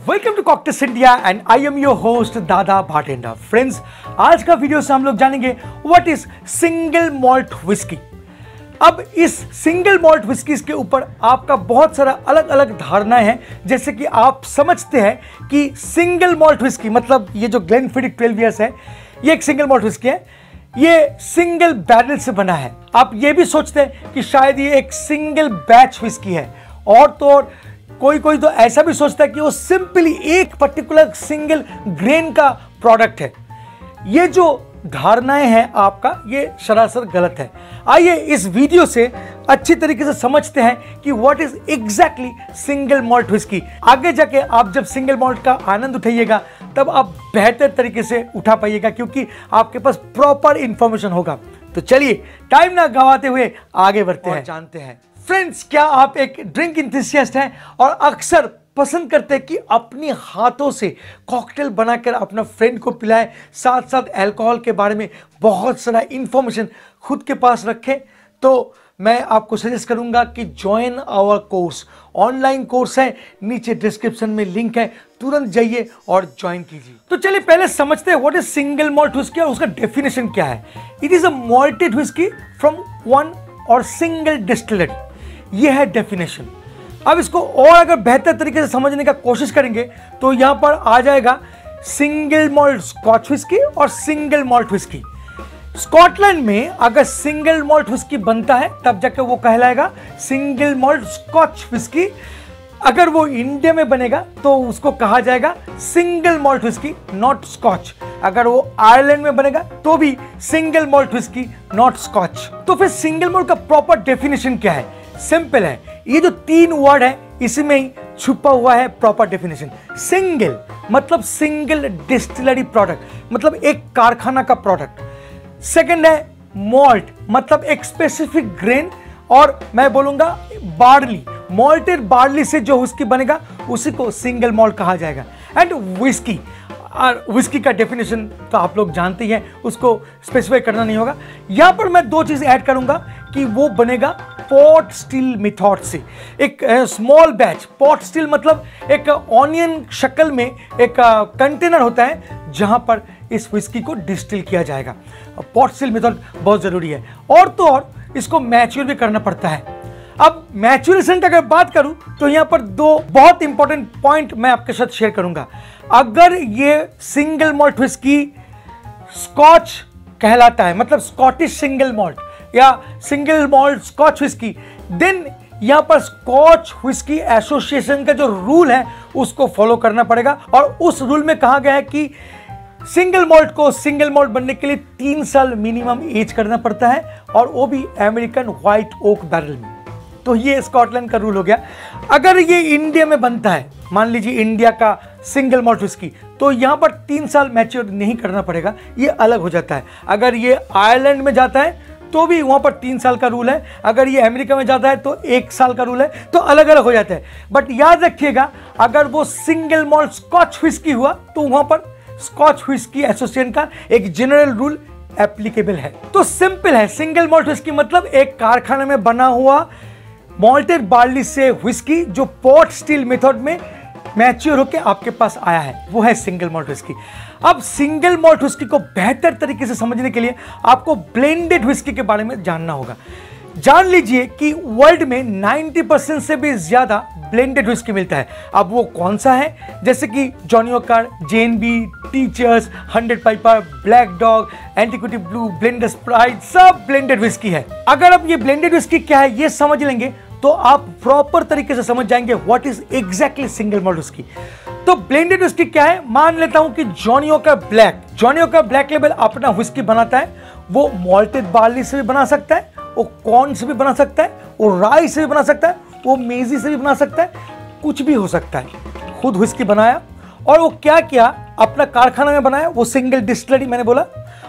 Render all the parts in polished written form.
Welcome to cocktails India and I am your host Dada bartender. Friends, आज का video से हम लोग जानेंगे what is single malt whisky. अब इस सिंगल मॉल्ट व्हिस्की के ऊपर आपका बहुत सारा अलग अलग धारणाएं हैं। जैसे कि आप समझते हैं कि सिंगल मॉल्ट व्हिस्की मतलब ये जो ग्लेनफिडिक 12 इयर्स है, ये एक सिंगल मॉल्ट व्हिस्की है, ये सिंगल बैरल से बना है। आप ये भी सोचते हैं कि शायद ये एक सिंगल बैच व्हिस्की है, और तो और कोई तो ऐसा भी सोचता है कि वो सिंपली एक पर्टिकुलर सिंगल ग्रेन का प्रोडक्ट है। ये जो धारणाएं हैं आपका, ये सरासर गलत है। आइए इस वीडियो से अच्छी तरीके से समझते हैं कि what is exactly single malt whisky. आगे जाके आप जब सिंगल मॉल्ट का आनंद उठाइएगा तब आप बेहतर तरीके से उठा पाइएगा, क्योंकि आपके पास प्रॉपर इंफॉर्मेशन होगा। तो चलिए टाइम ना गवाते हुए आगे बढ़ते हैं, जानते हैं। फ्रेंड्स, क्या आप एक ड्रिंक इंथुसियास्ट हैं और अक्सर पसंद करते हैं कि अपने हाथों से कॉकटेल बनाकर अपना फ्रेंड को पिलाएं, साथ साथ अल्कोहल के बारे में बहुत सारा इंफॉर्मेशन खुद के पास रखें? तो मैं आपको सजेस्ट करूंगा कि join our course. Online course है, नीचे डिस्क्रिप्शन में लिंक है, तुरंत जाइए और ज्वाइन कीजिए। तो चलिए पहले समझते हैं what is single malt whisky और उसका डेफिनेशन क्या है। It is a malted whisky from one और सिंगल डिस्टिलरी। यह है डेफिनेशन। अब इसको और अगर बेहतर तरीके से समझने का कोशिश करेंगे तो यहां पर आ जाएगा सिंगल मॉल्ट स्कॉच व्हिस्की और सिंगल मॉल्ट व्हिस्की। स्कॉटलैंड में अगर सिंगल मॉल्ट व्हिस्की बनता है तब जाकर वो कहलाएगा सिंगल मॉल्ट स्कॉच व्हिस्की। अगर वो इंडिया में बनेगा तो उसको कहा जाएगा single malt whisky not scotch. अगर वो आयरलैंड में बनेगा तो भी single malt whisky not scotch. तो फिर सिंगल मॉल्ट का प्रॉपर डेफिनेशन क्या है? सिंपल है, ये जो तीन वर्ड है इसमें ही छुपा हुआ है प्रॉपर डेफिनेशन। सिंगल मतलब सिंगल डिस्टिलरी प्रोडक्ट, मतलब एक कारखाना का प्रोडक्ट। सेकंड है मॉल्ट, मतलब एक स्पेसिफिक ग्रेन, और मैं बोलूंगा बार्ली, मॉल्टेड बार्ली से जो व्हिस्की बनेगा उसी को सिंगल मॉल्ट कहा जाएगा। एंड व्हिस्की, और व्हिस्की का डेफिनेशन तो आप लोग जानते ही हैं, उसको स्पेसिफाई करना नहीं होगा। यहां पर मैं दो चीज ऐड करूंगा कि वो बनेगा पॉट स्टिल मेथड से। एक स्मॉल बैच, पॉट स्टिल मतलब एक ऑनियन शक्ल में एक कंटेनर होता है जहां पर इस व्हिस्की को डिस्टिल किया जाएगा। पॉट स्टिल मेथड बहुत जरूरी है, और तो और इसको मैच्योर भी करना पड़ता है। अब मैच्योरेशन की अगर बात करूं तो यहां पर दो बहुत इंपॉर्टेंट पॉइंट मैं आपके साथ शेयर करूंगा। अगर ये सिंगल मॉल्ट व्हिस्की स्कॉच कहलाता है, मतलब स्कॉटिश सिंगल मॉल्ट या single malt scotch whisky, then यहां पर स्कॉच व्हिस्की एसोसिएशन का जो रूल है उसको फॉलो करना पड़ेगा। और उस रूल में कहा गया है कि सिंगल मॉल्ट को सिंगल मॉल्ट बनने के लिए 3 साल मिनिमम एज करना पड़ता है, और वो भी अमेरिकन व्हाइट ओक बैरल में। तो ये स्कॉटलैंड का रूल हो गया। अगर ये इंडिया में बनता है, मान लीजिए इंडिया का सिंगल मॉल्ट व्हिस्की, तो यहां पर 3 साल मैच्योर नहीं करना पड़ेगा, ये अलग हो जाता है। अगर ये आयरलैंड में जाता है तो भी वहां पर 3 साल का रूल है, अगर ये अमेरिका में जाता है तो 1 साल का रूल है, तो अलग अलग हो जाता है। बट याद रखिएगा, अगर वो सिंगल मॉल्ट स्कॉच व्हिस्की हुआ तो वहां पर स्कॉच व्हिस्की एसोसिएशन का एक जनरल रूल एप्लीकेबल है। तो सिंपल है, सिंगल मॉल्ट व्हिस्की मतलब एक कारखाने में बना हुआ मॉल्टेड बार्ली से व्हिस्की जो पॉट स्टिल मेथड में मैच्योर होकर आपके पास आया है, वो है सिंगल मॉल्ट व्हिस्की। अब सिंगल मॉल्ट व्हिस्की को बेहतर तरीके से समझने के लिए आपको ब्लेंडेड व्हिस्की के बारे में जानना होगा। जान लीजिए कि वर्ल्ड में 90% से भी ज्यादा ब्लेंडेड व्हिस्की मिलता है। अब वो कौन सा है? जैसे कि Johnny Walker, JNB, Teachers, 100 Piper, Black Dog, Antiquity Blue, Blenders Sprite, सब ब्लेंडेड व्हिस्की है। अगर आप ये ब्लेंडेड व्हिस्की क्या है ये समझ लेंगे तो आप प्रॉपर तरीके से समझ जाएंगे what is exactly single malt whisky. तो ब्लेंडेड व्हिस्की क्या है? मान लेता हूं कि जॉनी वॉकर ब्लैक लेबल अपना व्हिस्की बनाता है। वो मॉल्टेड बार्ली से भी बना सकता है, वो कॉर्न से भी बना सकता है, वो राई से भी बना सकता है, वो मेजी से भी बना सकता है, कुछ भी हो सकता है। खुद व्हिस्की बनाया और वो क्या किया, अपना कारखाना में बनाया, वो सिंगल डिस्टिलरी मैंने बोला,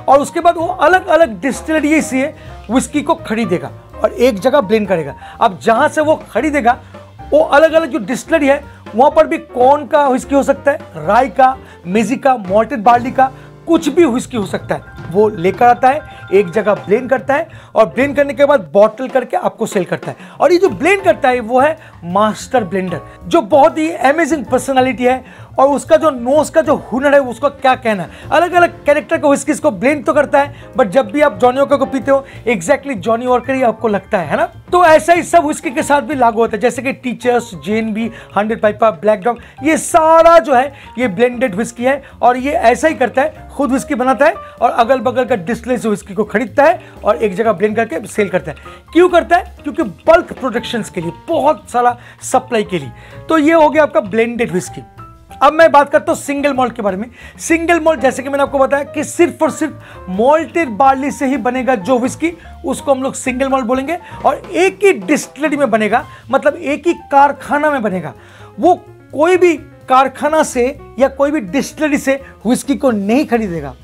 और उसके बाद वो अलग अलग डिस्टिलरी से व्हिस्की को खरीदेगा और एक जगह ब्लेंड करेगा। अब जहां से वो खरीदेगा वो अलग अलग जो डिस्टिलरी है वहां पर भी कॉर्न का व्हिस्की हो सकता है, राई का, मेजी का, मॉल्टेड बार्ली का, कुछ भी व्हिस्की हो सकता है। वो लेकर आता है, एक जगह ब्लेंड करता है, और ब्लेंड करने के बाद बॉटल करके आपको सेल करता है। और ये जो ब्लेंड करता है वो है मास्टर ब्लेंडर, जो बहुत ही अमेजिंग पर्सनालिटी है। और उसका जो नोज का जो हुनर है उसका क्या कहना है। अलग अलग कैरेक्टर का व्हिस्की इसको ब्लेंड तो करता है, बट जब भी आप जॉनी वॉकर को पीते हो एग्जैक्टली जॉनी वॉकर ही आपको लगता है ना। तो ऐसा ही सब व्हिस्की के साथ भी लागू होता है, जैसे कि teachers, JNB, 100 Piper, Black dog, ये सारा जो है ये ब्लेंडेड व्हिस्की है। और ये ऐसा ही करता है, खुद व्हिस्की बनाता है और अगल बगल का डिस्टिलरी से व्हिस्की को खरीदता है और एक जगह ब्लेंड करके सेल करता है। क्यों करता है? क्योंकि बल्क प्रोडक्शन के लिए, बहुत सारा सप्लाई के लिए। तो ये हो गया आपका ब्लेंडेड व्हिस्की। अब मैं बात करता हूं सिंगल मॉल्ट के बारे में। सिंगल मॉल्ट, जैसे कि मैंने आपको बताया कि सिर्फ और सिर्फ मॉल्टेड बार्ली से ही बनेगा जो व्हिस्की, उसको हम लोग सिंगल मॉल्ट बोलेंगे। और एक ही डिस्टिलरी में बनेगा, मतलब एक ही कारखाना में बनेगा। वो कोई भी कारखाना से या कोई भी डिस्टिलरी से व्हिस्की को नहीं खरीदेगा।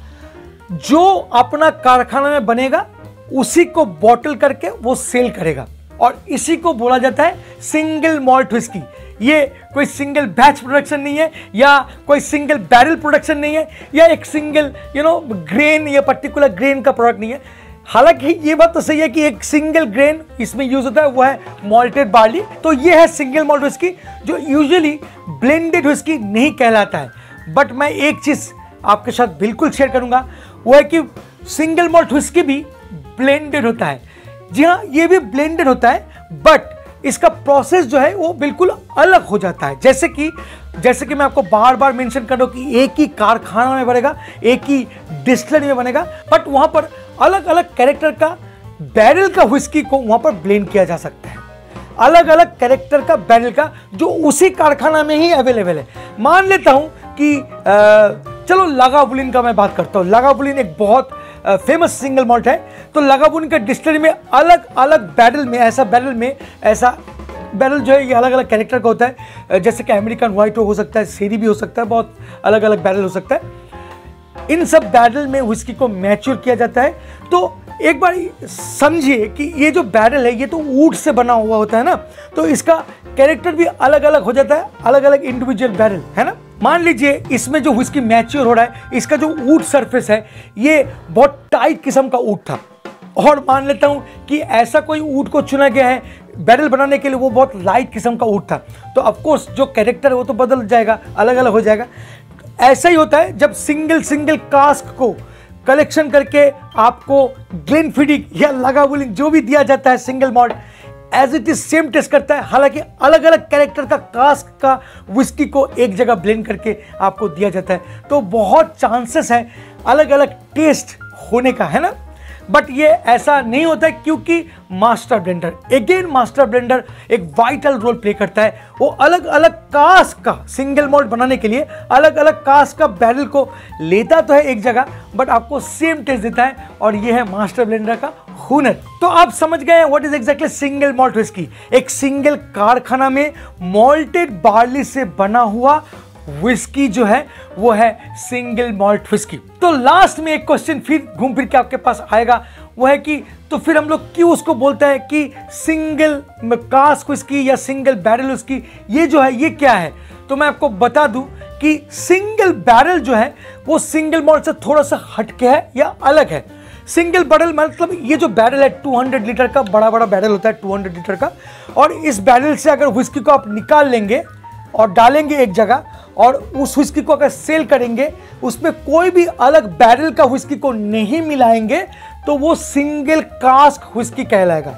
जो अपना कारखाना में बनेगा उसी को बॉटल करके वो सेल करेगा, और इसी को बोला जाता है सिंगल मॉल्ट व्हिस्की। ये कोई सिंगल बैच प्रोडक्शन नहीं है, या कोई सिंगल बैरल प्रोडक्शन नहीं है, या एक सिंगल ग्रेन या पर्टिकुलर ग्रेन का प्रोडक्ट नहीं है। हालांकि ये बात तो सही है कि एक सिंगल ग्रेन इसमें यूज होता है, वो है मॉल्टेड बार्ली। तो ये है सिंगल मॉल्ट व्हिस्की, जो यूजुअली ब्लेंडेड व्हिस्की नहीं कहलाता है। बट मैं एक चीज आपके साथ बिल्कुल शेयर करूंगा, वो है कि सिंगल मॉल्ट व्हिस्की भी ब्लेंडेड होता है। जी हाँ, ये भी ब्लेंडेड होता है, बट इसका प्रोसेस जो है वो बिल्कुल अलग हो जाता है। जैसे कि मैं आपको बार बार मेंशन कर रहा हूं कि एक ही कारखाना में बनेगा, एक ही डिस्टिलरी में बनेगा, बट वहां पर अलग अलग कैरेक्टर का बैरल का व्हिस्की को वहां पर ब्लेंड किया जा सकता है। अलग अलग कैरेक्टर का बैरल का, जो उसी कारखाना में ही अवेलेबल है। मान लेता हूं कि चलो लागावुलिन का मैं बात करता हूं। लागावुलिन एक बहुत फेमस सिंगल मॉल्ट है। तो लागावुलिन के डिस्टिलरी में अलग अलग बैरल में ऐसा बैरल जो है ये अलग अलग कैरेक्टर का होता है। जैसे कि अमेरिकन व्हाइट हो सकता है, सेरी भी हो सकता है, बहुत अलग अलग बैरल हो सकता है। इन सब बैरल में व्हिस्की को मैच्योर किया जाता है। तो एक बार समझिए कि ये जो बैरल है ये तो वुड से बना हुआ होता है ना, तो इसका कैरेक्टर भी अलग अलग हो जाता है, अलग अलग इंडिविजुअल बैरल है ना। मान लीजिए इसमें जो व्हिस्की मैच्योर हो रहा है, इसका जो वुड सरफेस है ये बहुत टाइट किस्म का वुड था, और मान लेता हूं कि ऐसा कोई वुड को चुना गया है बैरल बनाने के लिए, वो बहुत लाइट किस्म का वुड था। तो ऑफकोर्स जो कैरेक्टर है वो तो बदल जाएगा, अलग अलग हो जाएगा। ऐसा ही होता है जब सिंगल कास्क को कलेक्शन करके आपको ग्लेनफिडिक या लागावुलिन जो भी दिया जाता है single malt, as it is same taste करता है। हालांकि अलग अलग कैरेक्टर का कास्क का व्हिस्की को एक जगह ब्लेंड करके आपको दिया जाता है। तो बहुत चांसेस है अलग अलग टेस्ट होने का, है ना। बट ये ऐसा नहीं होता है, क्योंकि मास्टर ब्लेंडर एक वाइटल रोल प्ले करता है। वो अलग अलग कास्ट का सिंगल मॉल्ट बनाने के लिए अलग अलग कास्ट का बैरल को लेता तो है एक जगह, बट आपको सेम टेस्ट देता है, और ये है मास्टर ब्लेंडर का हुनर। तो आप समझ गए हैं what is exactly single malt whisky. एक सिंगल कारखाना में मॉल्टेड बार्ली से बना हुआ व्हिस्की जो है वो है सिंगल मॉल्ट व्हिस्की। तो लास्ट में एक क्वेश्चन फिर घूम फिर के आपके पास आएगा, वो है कि तो फिर हम लोग क्यों उसको बोलते हैं कि सिंगल कास्क व्हिस्की या सिंगल बैरल व्हिस्की, ये जो है ये क्या है। तो मैं आपको बता दूं कि सिंगल बैरल जो है वो सिंगल मॉल्ट से थोड़ा सा हटके है या अलग है। सिंगल बैरल मतलब ये जो बैरल है 200 लीटर का बड़ा बैरल होता है, 200 लीटर का, और इस बैरल से अगर व्हिस्की को आप निकाल लेंगे और डालेंगे एक जगह, और उस व्हिस्की को अगर सेल करेंगे, उसमें कोई भी अलग बैरल का व्हिस्की को नहीं मिलाएंगे, तो वो सिंगल कास्क व्हिस्की कहलाएगा।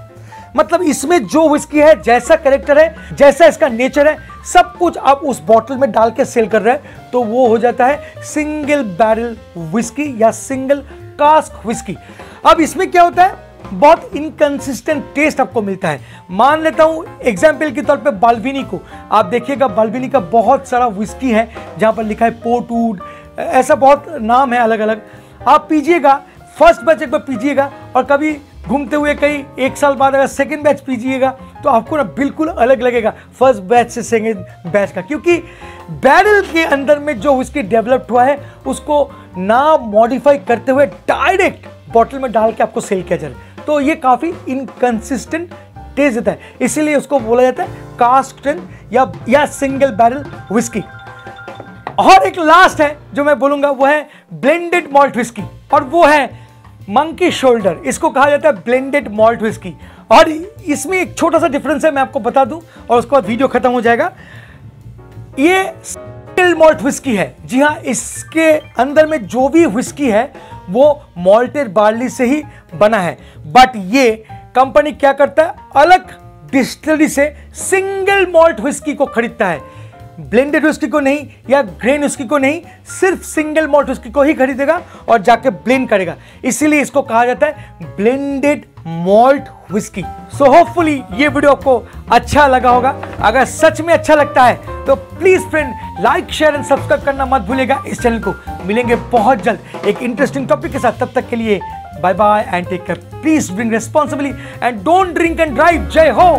मतलब इसमें जो व्हिस्की है, जैसा कैरेक्टर है, जैसा इसका नेचर है, सब कुछ आप उस बॉटल में डाल के सेल कर रहे हैं, तो वो हो जाता है सिंगल बैरल व्हिस्की या सिंगल कास्क व्हिस्की। अब इसमें क्या होता है, बहुत इनकंसिस्टेंट टेस्ट आपको मिलता है। मान लेता हूं एग्जाम्पल के तौर पे बाल्बिनी को आप देखिएगा, बाल्बिनी का बहुत सारा व्हिस्की है जहां पर लिखा है पोर्टवुड, ऐसा बहुत नाम है अलग अलग। आप पीजिएगा, फर्स्ट बैच एक बार पीजिएगा, और कभी घूमते हुए कहीं एक साल बाद अगर सेकेंड बैच पीजिएगा तो आपको ना बिल्कुल अलग लगेगा फर्स्ट बैच से सेकेंड बैच का, क्योंकि बैरल के अंदर में जो व्हिस्की डेवलप्ड हुआ है उसको ना मॉडिफाई करते हुए डायरेक्ट बॉटल में डाल के आपको सेल किया जा रहा है। तो ये काफी इनकंसिस्टेंट टेस्ट देता है, इसीलिए उसको बोला जाता है कास्ट स्ट्रेंथ या सिंगल बैरल व्हिस्की। और एक लास्ट है जो मैं बोलूंगा, वो है ब्लेंडेड मॉल्ट व्हिस्की, और वो है मंकी शोल्डर। इसको कहा जाता है ब्लेंडेड मॉल्ट व्हिस्की। और इसमें एक छोटा सा डिफरेंस है, मैं आपको बता दूं, और उसके बाद वीडियो खत्म हो जाएगा। ये सिंगल मॉल्ट व्हिस्की है। जी हाँ, इसके अंदर में जो भी व्हिस्की है वो मॉल्टेड बार्ली से ही बना है, बट ये कंपनी क्या करता है, अलग डिस्टिलरी से सिंगल मॉल्ट व्हिस्की को खरीदता है, ब्लेंडेड व्हिस्की को नहीं या ग्रेन व्हिस्की को नहीं, सिर्फ सिंगल मॉल्ट व्हिस्की को ही खरीदेगा और जाके ब्लेंड करेगा। इसीलिए इसको कहा जाता है blended malt whisky. So hopefully ये वीडियो आपको अच्छा लगा होगा। अगर सच में अच्छा लगता है तो please friend like share and subscribe करना मत भूलिएगा इस चैनल को। मिलेंगे बहुत जल्द एक इंटरेस्टिंग टॉपिक के साथ, तब तक के लिए bye bye and take care. Please drink responsibly and don't drink and drive. जय हो।